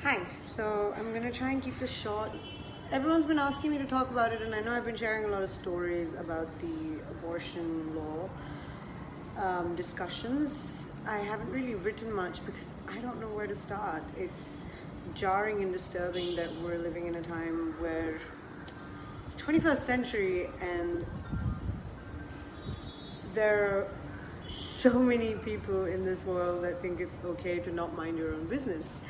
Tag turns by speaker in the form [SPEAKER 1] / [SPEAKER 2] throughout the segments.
[SPEAKER 1] Hi, so I'm gonna try and keep this short. Everyone's been asking me to talk about it, and I know I've been sharing a lot of stories about the abortion law discussions. I haven't really written much because I don't know where to start. It's jarring and disturbing that we're living in a time where it's 21st century and there are so many people in this world that think it's okay to not mind your own business.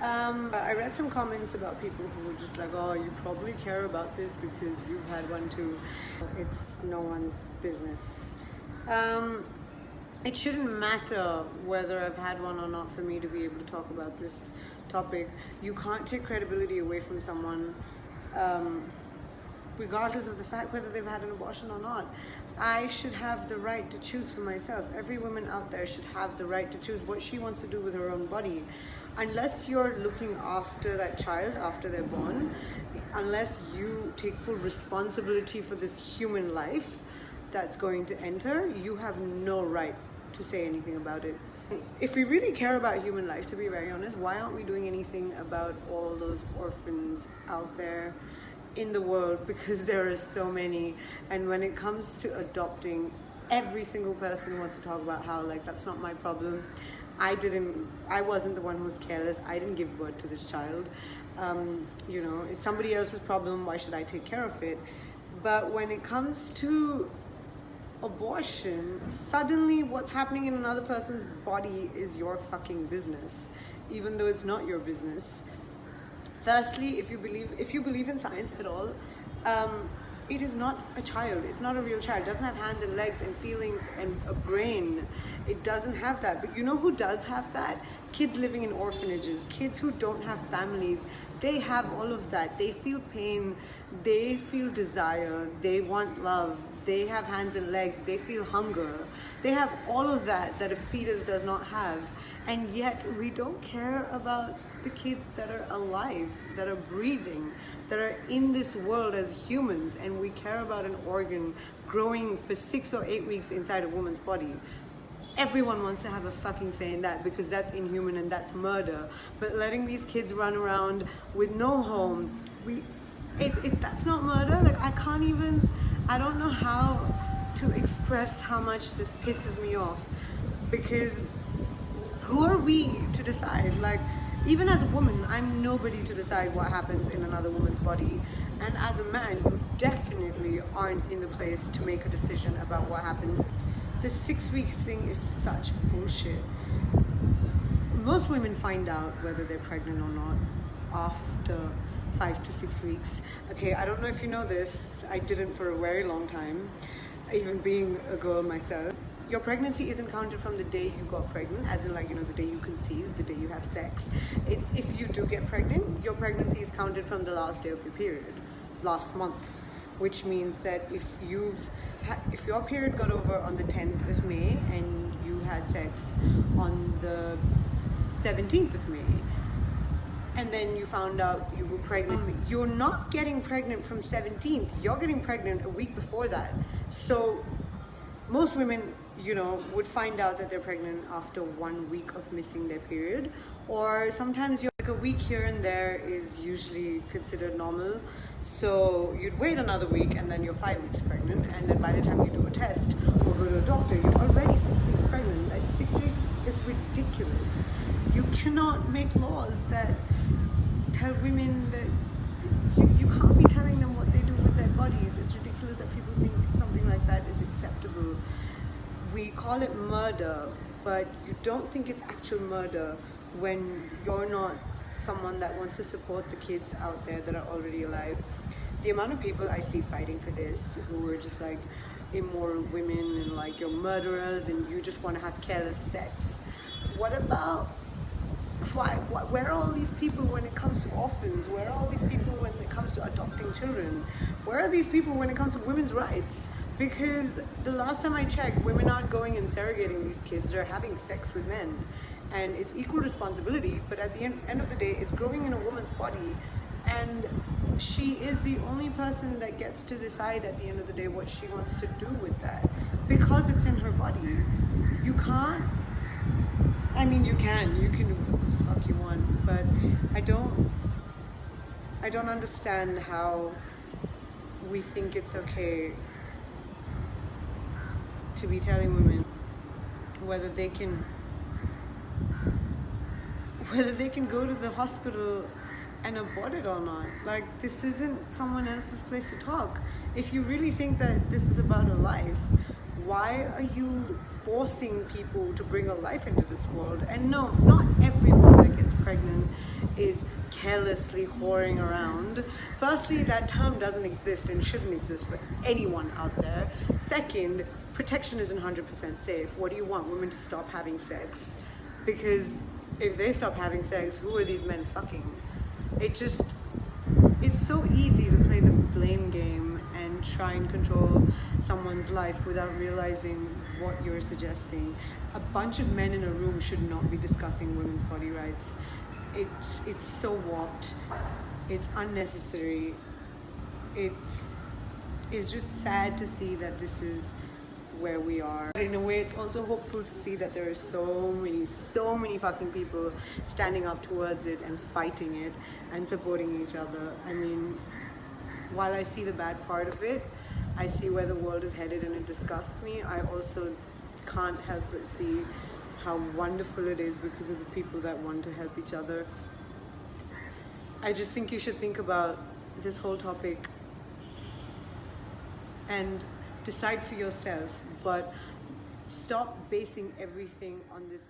[SPEAKER 1] I read some comments about people who were just like, oh, you probably care about this because you've had one too. It's no one's business. It shouldn't matter whether I've had one or not for me to be able to talk about this topic. You can't take credibility away from someone regardless of the fact whether they've had an abortion or not. I should have the right to choose for myself. Every woman out there should have the right to choose what she wants to do with her own body. Unless you're looking after that child after they're born, unless you take full responsibility for this human life that's going to enter, you have no right to say anything about it. If we really care about human life, to be very honest, why aren't we doing anything about all those orphans out there in the world? Because there are so many, and when it comes to adopting, every single person wants to talk about how, like, that's not my problem. I wasn't the one who was careless. I didn't give birth to this child. It's somebody else's problem. Why should I take care of it? But when it comes to abortion, suddenly what's happening in another person's body is your fucking business, even though it's not your business. Firstly, if you believe in science at all, it is not a child. It's not a real child. It doesn't have hands and legs and feelings and a brain. It doesn't have that. But you know who does have that? Kids living in orphanages, kids who don't have families. They have all of that. They feel pain. They feel desire. They want love. They have hands and legs. They feel hunger. They have all of that a fetus does not have. And yet we don't care about the kids that are alive, that are breathing, that are in this world as humans, and we care about an organ growing for 6 or 8 weeks inside a woman's body. Everyone wants to have a fucking say in that because that's inhuman and that's murder. But letting these kids run around with no home, that's not murder. Like, I don't know how to express how much this pisses me off, because who are we to decide? Like, even as a woman, I'm nobody to decide what happens in another woman's body. And as a man, you definitely aren't in the place to make a decision about what happens. The 6-week thing is such bullshit. Most women find out whether they're pregnant or not after 5 to 6 weeks. Okay, I don't know if you know this. I didn't for a very long time, even being a girl myself. Your pregnancy isn't counted from the day you got pregnant, as in, like, the day you conceived, the day you have sex. It's if you do get pregnant, your pregnancy is counted from the last day of your period, last month, which means that if your period got over on the 10th of May and you had sex on the 17th of May, and then you found out you were pregnant, you're not getting pregnant from 17th, you're getting pregnant a week before that. So most women, would find out that they're pregnant after 1 week of missing their period, or sometimes like a week here and there is usually considered normal. So you'd wait another week and then you're 5 weeks pregnant, and then by the time you do a test or go to a doctor, you're already 6 weeks pregnant. Like, 6 weeks is ridiculous. You cannot make laws that tell women that you can't be telling them what they do with their bodies. It's ridiculous that people think something like that is acceptable. We call it murder, but you don't think it's actual murder when you're not someone that wants to support the kids out there that are already alive. The amount of people I see fighting for this, who are just like immoral women and like, you're murderers and you just want to have careless sex. What about where are all these people when it comes to orphans? Where are all these people when it comes to adopting children? Where are these people when it comes to women's rights? Because the last time I checked, women aren't going and surrogating these kids, they're having sex with men. And it's equal responsibility, but at the end of the day, it's growing in a woman's body, and she is the only person that gets to decide at the end of the day what she wants to do with that, because it's in her body. You can't, you can do what the fuck you want, but I don't understand how we think it's okay to be telling women whether they can go to the hospital and abort it or not. Like, this isn't someone else's place to talk. If you really think that this is about a life, why are you forcing people to bring a life into this world? And no, not everyone that gets pregnant is carelessly whoring around. Firstly, that term doesn't exist and shouldn't exist for anyone out there. Second, protection isn't 100% safe. What do you want? Women to stop having sex? Because if they stop having sex, who are these men fucking? It's so easy to play the blame game and try and control someone's life without realizing what you're suggesting. A bunch of men in a room should not be discussing women's body rights. It's so warped. It's unnecessary. It's just sad to see that this is where we are. In a way, it's also hopeful to see that there are so many fucking people standing up towards it and fighting it and supporting each other. I mean, while I see the bad part of it, I see where the world is headed and it disgusts me. I also can't help but see how wonderful it is because of the people that want to help each other. I just think you should think about this whole topic and decide for yourself, but stop basing everything on this